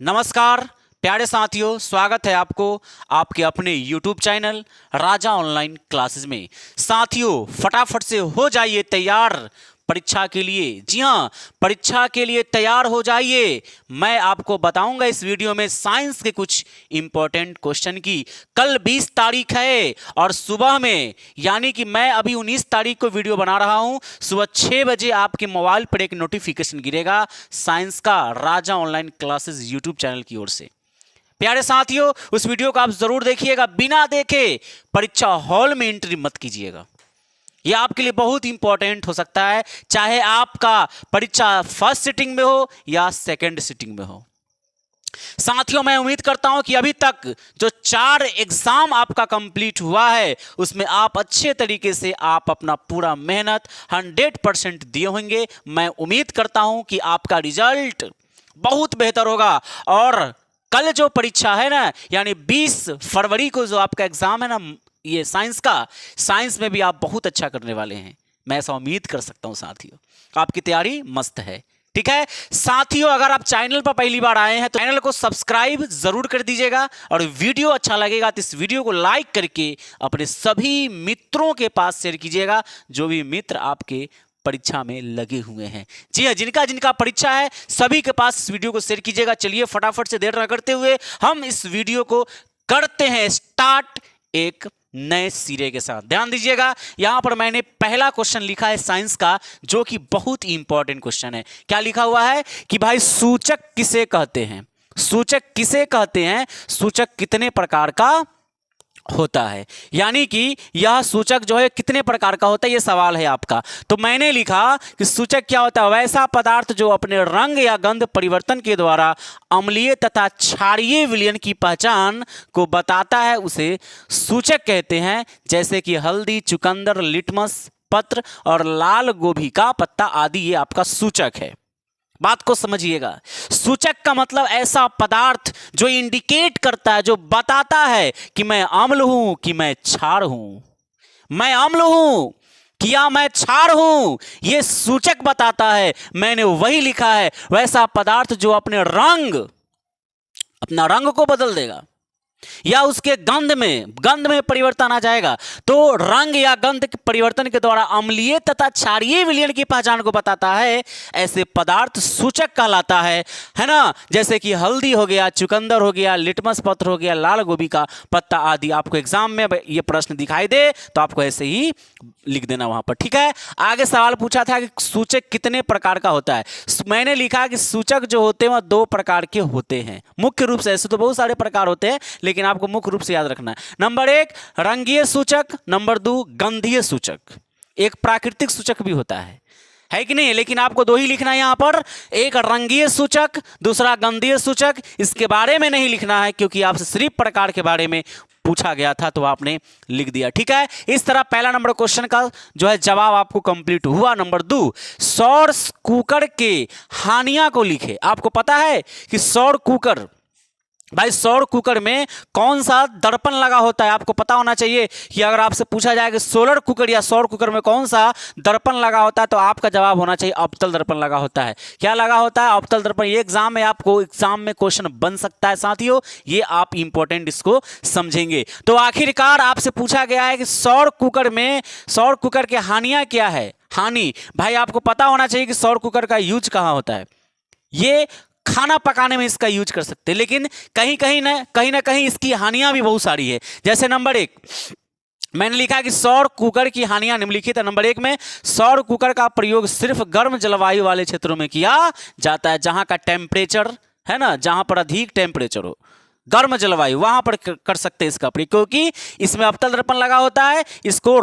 नमस्कार प्यारे साथियों, स्वागत है आपको आपके अपने YouTube चैनल राजा ऑनलाइन क्लासेस में। साथियों, फटाफट से हो जाइए तैयार परीक्षा के लिए। जी हाँ, परीक्षा के लिए तैयार हो जाइए। मैं आपको बताऊंगा इस वीडियो में साइंस के कुछ इंपॉर्टेंट क्वेश्चन की। कल 20 तारीख है और सुबह में, यानी कि मैं अभी 19 तारीख को वीडियो बना रहा हूं, सुबह 6 बजे आपके मोबाइल पर एक नोटिफिकेशन गिरेगा साइंस का राजा ऑनलाइन क्लासेस यूट्यूब चैनल की ओर से। प्यारे साथियों, उस वीडियो को आप जरूर देखिएगा। बिना देखे परीक्षा हॉल में एंट्री मत कीजिएगा। यह आपके लिए बहुत इंपॉर्टेंट हो सकता है, चाहे आपका परीक्षा फर्स्ट सिटिंग में हो या सेकंड सिटिंग में हो। साथियों, मैं उम्मीद करता हूं कि अभी तक जो 4 एग्जाम आपका कंप्लीट हुआ है उसमें आप अच्छे तरीके से आप अपना पूरा मेहनत 100% दिए होंगे। मैं उम्मीद करता हूं कि आपका रिजल्ट बहुत बेहतर होगा। और कल जो परीक्षा है ना, यानी 20 फरवरी को जो आपका एग्जाम है ना, ये साइंस का, साइंस में भी आप बहुत अच्छा करने वाले हैं। मैं ऐसा उम्मीद कर सकता हूं। साथियों, आपकी तैयारी मस्त है। ठीक है साथियों, अगर आप चैनल पर पहली बार आए हैं तो चैनल को सब्सक्राइब जरूर कर दीजिएगा और वीडियो अच्छा लगेगा तो इस वीडियो को लाइक करके अपने सभी मित्रों के पास शेयर कीजिएगा, जो भी मित्र आपके परीक्षा में लगे हुए हैं। जी हाँ, जिनका जिनका परीक्षा है सभी के पास इस वीडियो को शेयर कीजिएगा। चलिए फटाफट से देर न करते हुए हम इस वीडियो को करते हैं स्टार्ट एक नए सिरे के साथ। ध्यान दीजिएगा, यहां पर मैंने पहला क्वेश्चन लिखा है साइंस का, जो कि बहुत ही इंपॉर्टेंट क्वेश्चन है। क्या लिखा हुआ है कि भाई सूचक किसे कहते हैं? सूचक किसे कहते हैं? सूचक कितने प्रकार का होता है, यानी कि यह सूचक जो है कितने प्रकार का होता है, यह सवाल है आपका। तो मैंने लिखा कि सूचक क्या होता है? वैसा पदार्थ जो अपने रंग या गंध परिवर्तन के द्वारा अम्लीय तथा क्षारीय विलयन की पहचान को बताता है, उसे सूचक कहते हैं। जैसे कि हल्दी, चुकंदर, लिटमस पत्र और लाल गोभी का पत्ता आदि, ये आपका सूचक है। बात को समझिएगा। सूचक का मतलब ऐसा पदार्थ जो इंडिकेट करता है, जो बताता है कि मैं अम्ल हूं कि मैं क्षार हूं, मैं अम्ल हूं कि या मैं क्षार हूं, यह सूचक बताता है। मैंने वही लिखा है, वैसा पदार्थ जो अपने रंग, अपना रंग को बदल देगा या उसके गंध में परिवर्तन आ जाएगा। तो रंग या गंध के परिवर्तन के द्वारा अम्लीय तथा क्षारीय विलयन की पहचान को बताता है, ऐसे पदार्थ सूचक कहलाता है ना। जैसे कि हल्दी हो गया, चुकंदर हो गया, लिटमस पत्र हो गया, लाल गोभी का पत्ता आदि। आपको एग्जाम में ये प्रश्न दिखाई दे तो आपको ऐसे ही लिख देना वहां पर। ठीक है, आगे सवाल पूछा था कि सूचक कितने प्रकार का होता है। मैंने लिखा कि सूचक जो होते हैं वह 2 प्रकार के होते हैं मुख्य रूप से। ऐसे तो बहुत सारे प्रकार होते हैं, लेकिन आपको मुख्य रूप से याद रखना है। नंबर 1 रंगीय सूचक, नंबर 2 गंधीय सूचक। एक प्राकृतिक सूचक भी होता है कि नहीं, लेकिन आपको 2 ही लिखना है यहां पर। एक रंगीय सूचक, दूसरा गंधीय सूचक। इसके बारे में नहीं लिखना है क्योंकि आपसे सिर्फ प्रकार के बारे में पूछा गया था तो आपने लिख दिया। ठीक है, इस तरह पहला नंबर क्वेश्चन का जो है जवाब आपको कंप्लीट हुआ। नंबर 2 सौर कुकर के हानियां को लिखे। आपको पता है कि सौर कुकर, भाई सौर कुकर में कौन सा दर्पण लगा होता है? आपको पता होना चाहिए कि अगर आपसे पूछा जाए कि सोलर कुकर या सौर कुकर में कौन सा दर्पण लगा होता है, तो आपका जवाब होना चाहिए अवतल दर्पण लगा होता है। क्या लगा होता है? अवतल दर्पण। ये एग्जाम में आपको एग्जाम में क्वेश्चन बन सकता है साथियों, ये आप इंपॉर्टेंट इसको समझेंगे। तो आखिरकार आपसे पूछा गया है कि सौर कुकर में, सौर कुकर के हानियां क्या है? हानि, भाई आपको पता होना चाहिए कि सौर कुकर का यूज कहां होता है। ये खाना पकाने में इसका यूज कर सकते हैं, लेकिन कहीं ना कहीं इसकी हानियां भी बहुत सारी है। जैसे नंबर 1 मैंने लिखा कि सौर कुकर की हानियां निम्नलिखित है। नंबर 1 में सौर कुकर का प्रयोग सिर्फ गर्म जलवायु वाले क्षेत्रों में किया जाता है, जहां का टेम्परेचर है ना, जहां पर अधिक टेम्परेचर हो, गर्म जलवायु, वहां पर कर सकते हैं इसका प्रयोग, क्योंकि इसमें अवतल दर्पण लगा होता है। इसको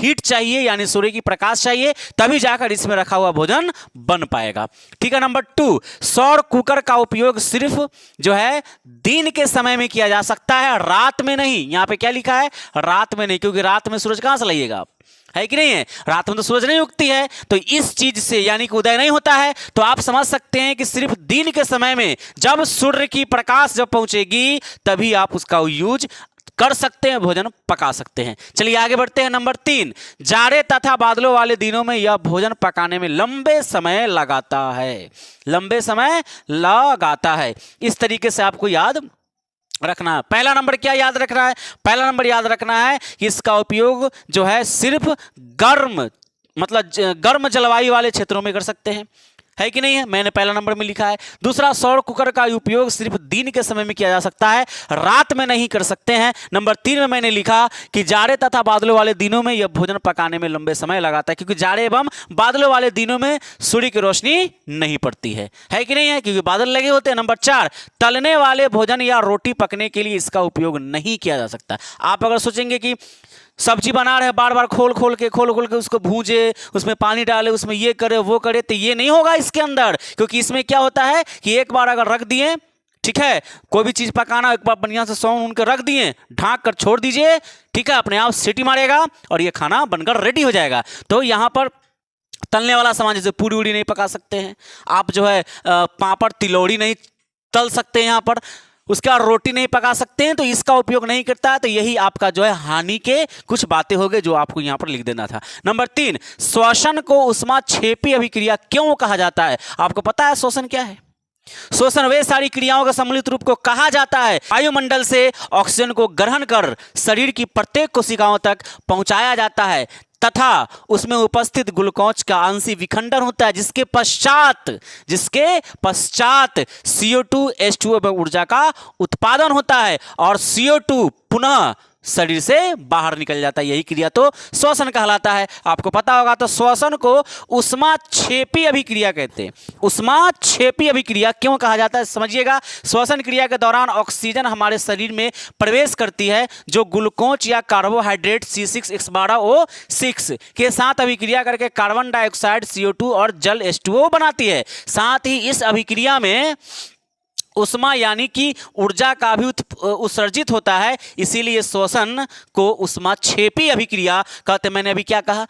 हीट चाहिए, यानी सूर्य की प्रकाश चाहिए, तभी जाकर इसमें रखा हुआ भोजन बन पाएगा। ठीक है, नंबर 2 सौर कुकर का उपयोग सिर्फ जो है दिन के समय में किया जा सकता है, रात में नहीं। यहां पे क्या लिखा है? रात में नहीं, क्योंकि रात में सूरज कहां से लाइएगा? है कि नहीं है? रात में तो सूरज नहीं उगती है, तो इस चीज से यानी कि उदय नहीं होता है। तो आप समझ सकते हैं कि सिर्फ दिन के समय में, जब सूर्य की प्रकाश जब पहुंचेगी तभी आप उसका यूज कर सकते हैं, भोजन पका सकते हैं। चलिए आगे बढ़ते हैं। नंबर 3, जाड़े तथा बादलों वाले दिनों में यह भोजन पकाने में लंबे समय लगाता है, लंबे समय लगाता है। इस तरीके से आपको याद रखना है। पहला नंबर क्या याद रखना है? पहला नंबर याद रखना है कि इसका उपयोग जो है सिर्फ गर्म जलवायु वाले क्षेत्रों में कर सकते हैं, है कि नहीं है? मैंने पहला नंबर में लिखा है। दूसरा, सौर कुकर का उपयोग सिर्फ दिन के समय में किया जा सकता है, रात में नहीं कर सकते हैं। नंबर 3 में मैंने लिखा कि जाड़े तथा बादलों वाले दिनों में यह भोजन पकाने में लंबे समय लगाता है, क्योंकि जाड़े एवं बादलों वाले दिनों में सूर्य की रोशनी नहीं पड़ती है कि नहीं है? क्योंकि बादल लगे होते हैं। नंबर 4, तलने वाले भोजन या रोटी पकने के लिए इसका उपयोग नहीं किया जा सकता। आप अगर सोचेंगे कि सब्जी बना रहे हैं, बार बार खोल खोल के उसको भूंजे, उसमें पानी डाले, उसमें ये करे वो करे, तो ये नहीं होगा इसके अंदर। क्योंकि इसमें क्या होता है कि एक बार अगर रख दिए, ठीक है, कोई भी चीज पकाना एक बार बढ़िया से सौन उनके रख दिए, ढांक कर छोड़ दीजिए, ठीक है, अपने आप सीटी मारेगा और ये खाना बनकर रेडी हो जाएगा। तो यहाँ पर तलने वाला सामान जैसे पूरी उड़ी नहीं पका सकते हैं आप, जो है पापड़ तिलौड़ी नहीं तल सकते हैं यहाँ पर, उसके बाद रोटी नहीं पका सकते हैं, तो इसका उपयोग नहीं करता है। तो यही आपका जो है हानि के कुछ बातें हो गई जो आपको यहां पर लिख देना था। नंबर 3, श्वसन को ऊष्माक्षेपी अभिक्रिया क्यों कहा जाता है? आपको पता है श्वसन क्या है? श्वसन वे सारी क्रियाओं का सम्मिलित रूप को कहा जाता है वायुमंडल से ऑक्सीजन को ग्रहण कर शरीर की प्रत्येक कोशिकाओं तक पहुंचाया जाता है तथा उसमें उपस्थित ग्लूकोज का आंशिक विखंडन होता है, जिसके पश्चात CO2 H2O ऊर्जा का उत्पादन होता है और CO2 पुनः शरीर से बाहर निकल जाता है। यही क्रिया तो श्वसन कहलाता है। आपको पता होगा। तो श्वसन को ऊष्माक्षेपी अभिक्रिया कहते हैं। ऊष्माक्षेपी अभिक्रिया क्यों कहा जाता है समझिएगा। श्वसन क्रिया के दौरान ऑक्सीजन हमारे शरीर में प्रवेश करती है, जो ग्लूकोज या कार्बोहाइड्रेट C6H12O6 के साथ अभिक्रिया करके कार्बन डाइऑक्साइड CO2 और जल H2O बनाती है। साथ ही इस अभिक्रिया में उष्मा यानी कि ऊर्जा का भी उत्सर्जित होता है, इसीलिए श्वसन को ऊष्माक्षेपी अभिक्रिया कहते हैं। मैंने अभी क्या कहा,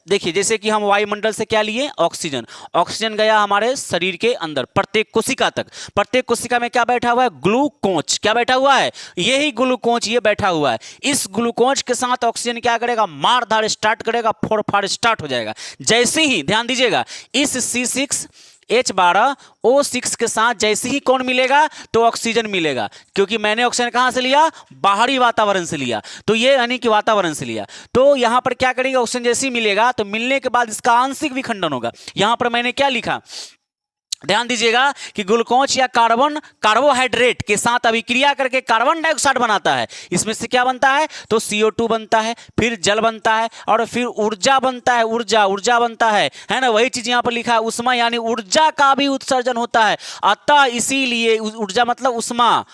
देखिए जैसे कि हम वायुमंडल से क्या लिए, ऑक्सीजन गया हमारे शरीर के अंदर प्रत्येक कोशिका तक। प्रत्येक कोशिका में क्या बैठा हुआ है, ग्लूकोज। क्या बैठा हुआ है, यही ग्लूकोज ये बैठा हुआ है। इस ग्लूकोज के साथ ऑक्सीजन क्या करेगा, मारधाड़ स्टार्ट करेगा, फोड़फाड़ स्टार्ट हो जाएगा। जैसे ही ध्यान दीजिएगा, इस C6H12O6 के साथ जैसे ही कौन मिलेगा, तो ऑक्सीजन मिलेगा। क्योंकि मैंने ऑक्सीजन कहां से लिया, बाहरी वातावरण से लिया, तो ये यानी कि वातावरण से लिया। तो यहां पर क्या करेंगे, ऑक्सीजन जैसे ही मिलेगा तो मिलने के बाद इसका आंशिक विखंडन होगा। यहां पर मैंने क्या लिखा, ध्यान दीजिएगा कि ग्लूकोज या कार्बोहाइड्रेट के साथ अभिक्रिया करके कार्बन डाइऑक्साइड बनाता है। इसमें से क्या बनता है, तो CO2 बनता है, फिर जल बनता है और फिर ऊर्जा बनता है, ऊर्जा बनता है ना। वही चीज यहां पर लिखा है, उष्मा यानी ऊर्जा का भी उत्सर्जन होता है। अतः इसीलिए ऊर्जा मतलब उष्मा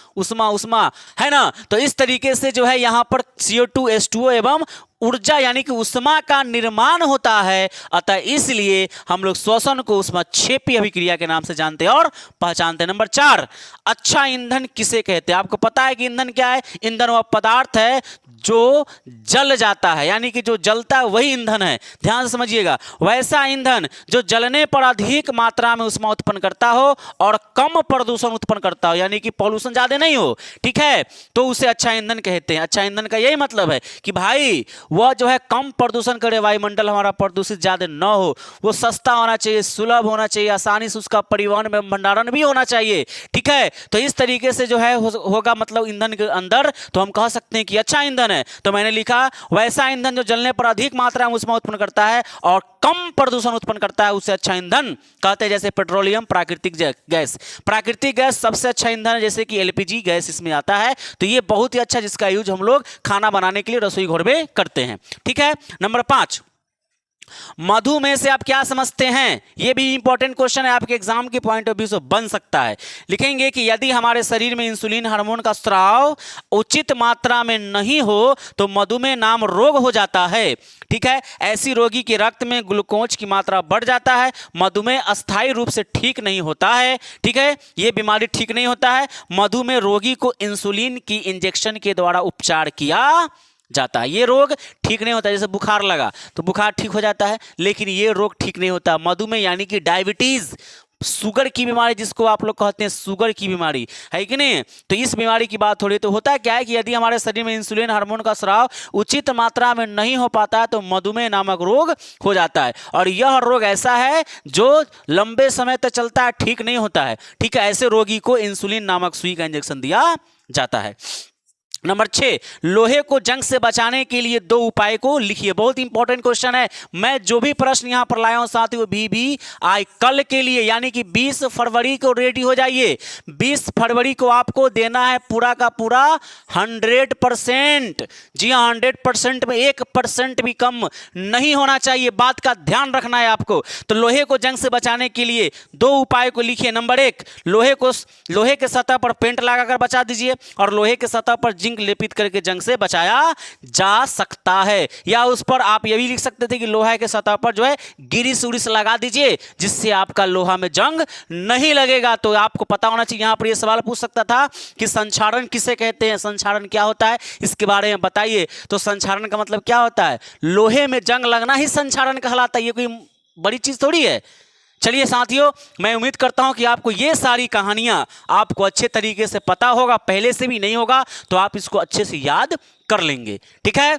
है ना। तो इस तरीके से जो है यहां पर CO2 H2O एवं ऊर्जा यानी कि उष्मा का निर्माण होता है। अतः इसलिए हम लोग श्वसन को ऊष्माक्षेपी अभिक्रिया के नाम से जानते हैं और पहचानते हैं। नंबर 4, अच्छा ईंधन किसे कहते हैं? आपको पता है कि ईंधन क्या है? ईंधन वह पदार्थ है जो जल जाता है, यानी कि जो जलता है वही ईंधन है। ध्यान से समझिएगा, वैसा ईंधन जो जलने पर अधिक मात्रा में उष्मा उत्पन्न करता हो और कम प्रदूषण उत्पन्न करता हो, यानी कि पॉल्यूशन ज्यादा नहीं हो, ठीक है, तो उसे अच्छा ईंधन कहते हैं। अच्छा ईंधन का यही मतलब है कि भाई वह जो है कम प्रदूषण करे, वायुमंडल हमारा प्रदूषित ज्यादा न हो, वो सस्ता होना चाहिए, सुलभ होना चाहिए, आसानी से उसका परिवहन में भंडारण भी होना चाहिए, ठीक है। तो इस तरीके से जो है होगा, मतलब ईंधन के अंदर तो हम कह सकते हैं कि अच्छा ईंधन है। तो मैंने लिखा वैसा ईंधन जो जलने पर अधिक मात्रा में उष्मा उत्पन्न करता है और कम प्रदूषण उत्पन्न करता है, उसे अच्छा ईंधन कहते हैं। जैसे पेट्रोलियम, प्राकृतिक गैस सबसे अच्छा ईंधन है, जैसे कि LPG गैस इसमें आता है। तो ये बहुत ही अच्छा, जिसका यूज हम लोग खाना बनाने के लिए रसोई घर में करते हैं, ठीक है। नंबर 5, मधुमेह से आप क्या समझते हैं? यह भी इंपॉर्टेंट क्वेश्चन है, आपके एग्जाम के पॉइंट ऑफ व्यू से बन सकता है। लिखेंगे कि यदि हमारे शरीर में इंसुलिन हार्मोन का स्राव उचित मात्रा में नहीं हो तो मधुमेह नाम रोग हो जाता है, ठीक है। ऐसी रोगी के रक्त में ग्लूकोज की मात्रा बढ़ जाता है। मधुमेह अस्थायी रूप से ठीक नहीं होता है, ठीक है, यह बीमारी ठीक नहीं होता है। मधुमेह रोगी को इंसुलिन की इंजेक्शन के द्वारा उपचार किया जाता है। ये रोग ठीक नहीं होता। जैसे बुखार लगा तो बुखार ठीक हो जाता है, लेकिन ये रोग ठीक नहीं होता। मधुमेह यानी कि डायबिटीज शुगर की बीमारी, जिसको आप लोग कहते हैं शुगर की बीमारी, है कि नहीं। तो इस बीमारी की बात हो रही है। तो होता क्या है कि यदि हमारे शरीर में इंसुलिन हार्मोन का स्राव उचित मात्रा में नहीं हो पाता है तो मधुमेह नामक रोग हो जाता है। और यह रोग ऐसा है जो लंबे समय तक चलता है, ठीक नहीं होता है। ठीक है, ऐसे रोगी को इंसुलिन नामक सुई का इंजेक्शन दिया जाता है। नंबर 6, लोहे को जंग से बचाने के लिए 2 उपाय को लिखिए। बहुत इंपॉर्टेंट क्वेश्चन है। मैं जो भी प्रश्न यहां पर लाया हूं साथियों, भी आज कल के लिए यानी कि 20 फरवरी को रेडी हो जाइए। 20 फरवरी को आपको देना है पूरा का पूरा 100%। जी हाँ, 100% में 1% भी कम नहीं होना चाहिए, बात का ध्यान रखना है आपको। तो लोहे को जंग से बचाने के लिए 2 उपाय को लिखिए। नंबर 1, लोहे के सतह पर पेंट लगाकर बचा दीजिए, और लोहे के सतह पर जिंक लेपित करके जंग से बचाया जा सकता है। या उस पर आप ये भी लिख सकते थे कि लोहा के सतह पर जो है गिरिस उरिस लगा दीजिए, जिससे आपका लोहा में जंग नहीं लगेगा। तो आपको पता होना चाहिए। यहां पर यह सवाल पूछ सकता था कि संक्षारण किसे कहते हैं, संक्षारण क्या होता है, इसके बारे में बताइए। तो संक्षारण का मतलब क्या होता है, लोहे में जंग लगना ही संक्षारण कहलाता है। ये कोई बड़ी चीज थोड़ी है। चलिए साथियों, मैं उम्मीद करता हूं कि आपको ये सारी कहानियां आपको अच्छे तरीके से पता होगा। पहले से भी नहीं होगा तो आप इसको अच्छे से याद कर लेंगे। ठीक है,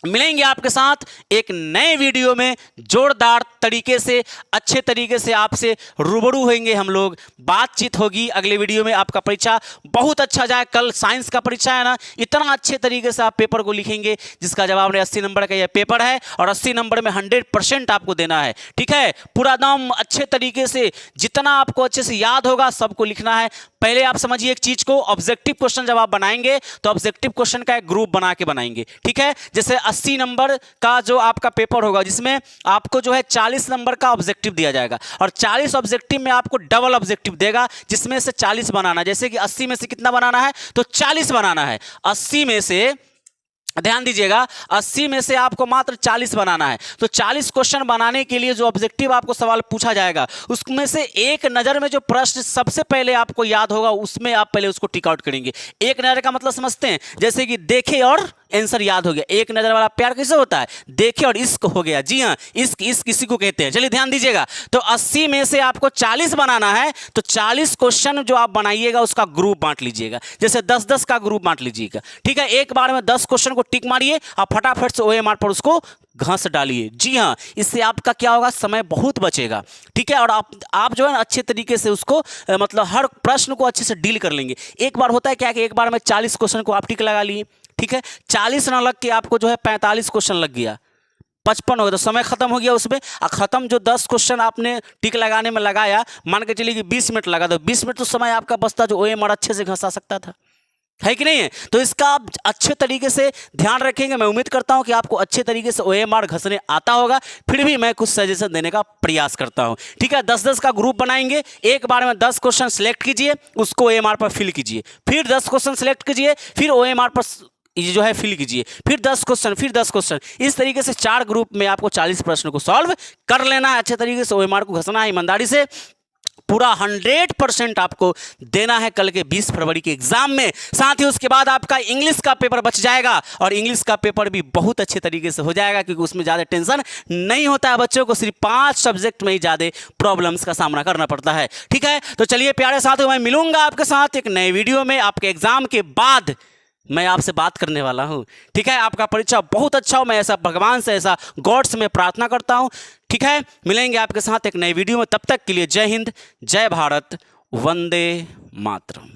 मिलेंगे आपके साथ एक नए वीडियो में, जोरदार तरीके से, अच्छे तरीके से आपसे रूबरू होंगे हम लोग, बातचीत होगी अगले वीडियो में। आपका परीक्षा बहुत अच्छा जाए। कल साइंस का परीक्षा है ना, इतना अच्छे तरीके से आप पेपर को लिखेंगे जिसका जवाब 80 नंबर का यह पेपर है, और 80 नंबर में 100% आपको देना है। ठीक है, पूरा दम अच्छे तरीके से, जितना आपको अच्छे से याद होगा सबको लिखना है। पहले आप समझिए एक चीज को, ऑब्जेक्टिव क्वेश्चन जब आप बनाएंगे तो ऑब्जेक्टिव क्वेश्चन का एक ग्रुप बना के बनाएंगे। ठीक है, जैसे 80 नंबर का जो आपका पेपर होगा जिसमें आपको जो है 40 नंबर का ऑब्जेक्टिव दिया जाएगा, और 40 ऑब्जेक्टिव में आपको डबल ऑब्जेक्टिव देगा जिसमें से 40 बनाना। जैसे कि 80 में से कितना बनाना है, तो 40 बनाना है। 80 में से, ध्यान दीजिएगा, 80 में से आपको मात्र 40 बनाना है। तो 40 क्वेश्चन बनाने के लिए जो ऑब्जेक्टिव आपको सवाल पूछा जाएगा उसमें से एक नज़र में जो प्रश्न सबसे पहले आपको याद होगा उसमें आप पहले उसको टिक आउट करेंगे। एक नज़र का मतलब समझते हैं, जैसे कि देखे और आंसर याद हो गया। एक नज़र वाला प्यार कैसे होता है, देखे और इश्क हो गया। जी हाँ, इश्क किसी को कहते हैं। चलिए ध्यान दीजिएगा, तो 80 में से आपको 40 बनाना है। तो 40 क्वेश्चन जो आप बनाइएगा उसका ग्रुप बांट लीजिएगा, जैसे 10-10 का ग्रुप बांट लीजिएगा। ठीक है, एक बार में 10 क्वेश्चन को टिक मारिए और फटाफट से OMR पर उसको घास डालिए। जी हाँ, इससे आपका क्या होगा, समय बहुत बचेगा। ठीक है, और आप जो है अच्छे तरीके से उसको मतलब हर प्रश्न को अच्छे से डील कर लेंगे। एक बार होता है क्या कि एक बार में 40 क्वेश्चन को आप टिक लगा लिए। ठीक है, 40 ना लग के आपको जो है 45 क्वेश्चन लग गया, 55 हो गया, तो समय खत्म हो गया उसमें। और खत्म जो 10 क्वेश्चन आपने टिक लगाने में लगाया, मान के चलिए कि 20 मिनट लगा, तो 20 मिनट तो समय आपका बचता जो OMR अच्छे से घसा सकता था, है कि नहीं है। तो इसका आप अच्छे तरीके से ध्यान रखेंगे। मैं उम्मीद करता हूं कि आपको अच्छे तरीके से OMR घसने आता होगा, फिर भी मैं कुछ सजेशन देने का प्रयास करता हूं। ठीक है, 10-10 का ग्रुप बनाएंगे। एक बार में 10 क्वेश्चन सिलेक्ट कीजिए, उसको OMR पर फिल कीजिए, फिर 10 क्वेश्चन सिलेक्ट कीजिए, फिर OMR पर ये जो है फिल कीजिए, फिर 10 क्वेश्चन, फिर 10 क्वेश्चन। इस तरीके से 4 ग्रुप में आपको 40 प्रश्न को सॉल्व कर लेना है। अच्छे तरीके से OMR को घसना है, ईमानदारी से पूरा 100% आपको देना है कल के 20 फरवरी के एग्जाम में। साथ ही उसके बाद आपका इंग्लिश का पेपर बच जाएगा, और इंग्लिश का पेपर भी बहुत अच्छे तरीके से हो जाएगा, क्योंकि उसमें ज़्यादा टेंशन नहीं होता है। बच्चों को सिर्फ 5 सब्जेक्ट में ही ज़्यादा प्रॉब्लम्स का सामना करना पड़ता है। ठीक है, तो चलिए प्यारे साथियों, मैं मिलूंगा आपके साथ एक नए वीडियो में। आपके एग्जाम के बाद मैं आपसे बात करने वाला हूं। ठीक है, आपका परीक्षा बहुत अच्छा हो, मैं ऐसा भगवान से, ऐसा गॉड से मैं प्रार्थना करता हूं। ठीक है, मिलेंगे आपके साथ एक नए वीडियो में। तब तक के लिए जय हिंद, जय भारत, वंदे मातरम।